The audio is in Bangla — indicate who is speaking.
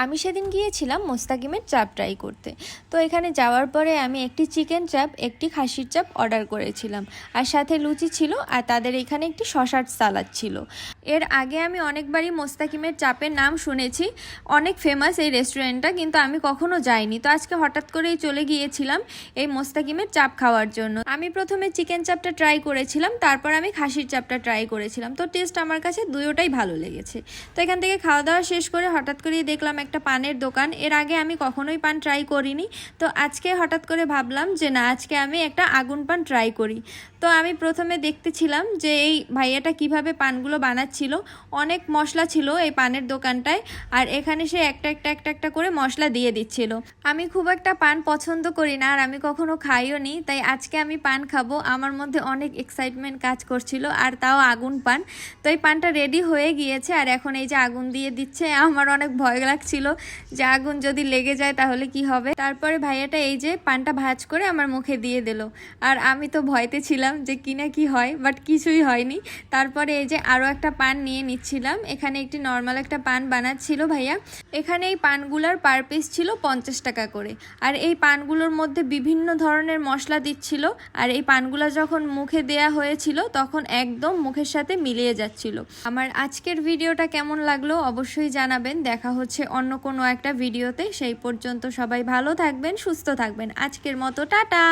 Speaker 1: আমি সেদিন গিয়েছিলাম মোস্তাকিমের চাপ ট্রাই করতে। তো এখানে যাওয়ার পরে আমি একটি চিকেন চাপ, একটি খাসির চাপ অর্ডার করেছিলাম, আর সাথে লুচি ছিল, আর তাদের এখানে একটি শসার সালাদ ছিল। এর আগে আমি অনেকবারই মোস্তাকিমের চাপের নাম শুনেছি, অনেক ফেমাস এই রেস্টুরেন্টটা, কিন্তু আমি কখনো যাইনি। তো আজকে হঠাৎ করেই চলে গিয়েছিলাম এই মোস্তাকিমের চাপ খাওয়ার জন্য। আমি প্রথমে চিকেন চাপটা ট্রাই করেছিলাম, তারপর আমি খাসির চাপটা ট্রাই করেছিলাম। তো টেস্ট আমার কাছে দুটোটাই ভালো লেগেছে। তো এখান থেকে খাওয়া দাওয়া শেষ করে হঠাৎ করেই দেখলাম একটা পানের দোকান। এর আগে আমি কখনোই পান ট্রাই করিনি, তো আজকে হঠাৎ করে ভাবলাম যে না, আজকে আমি একটা আগুন পান ট্রাই করি। তো আমি প্রথমে দেখতেছিলাম যে এই ভাইয়াটা কিভাবে পানগুলো বানাচ্ছিল। অনেক মশলা ছিল এই পানের দোকানটায়, আর এখানে সে একটা একটা একটা একটা করে মশলা দিয়ে দিচ্ছিল। আমি খুব একটা পান পছন্দ করি না, আর আমি কখনো খাইও নি, তাই আজকে আমি পান খাবো। আমার মধ্যে অনেক এক্সাইটমেন্ট কাজ করছিল, আর তাও আগুন পান। তো এই পানটা রেডি হয়ে গিয়েছে, আর এখন এই যে আগুন দিয়ে দিচ্ছে। আমার অনেক ভয় লাগছিল যে আগুন যদি লেগে যায় তাহলে কি হবে। তারপরে ভাইয়াটা এই যে পানটা ভাঁজ করে আমার মুখে দিয়ে দিল, আর আমি তো ভয়তে ছিলাম যে কি না কি হয়, বাট কিছুই হয়নি। তারপরে এই যে আরও একটা পান নিয়ে নিচ্ছিলাম। এখানে একটি নর্মাল একটা পান বানাচ্ছিল ভাইয়া। এখানে এই পানগুলোর পার পিস ছিল 50 টাকা করে, আর এই পানগুলোর মধ্যে বিভিন্ন ধরনের মশলা দিচ্ছিল, আর এই পানগুলো যখন মুখে দেয়া হয়েছিল তখন একদম মুখের সাথে মিলিয়ে যাচ্ছিল। আমার আজকের ভিডিওটা কেমন লাগলো অবশ্যই জানাবেন। দেখা হচ্ছে অন্য কোনো একটা ভিডিওতে। সেই পর্যন্ত সবাই ভালো থাকবেন, সুস্থ থাকবেন। আজকের মতো টাটা।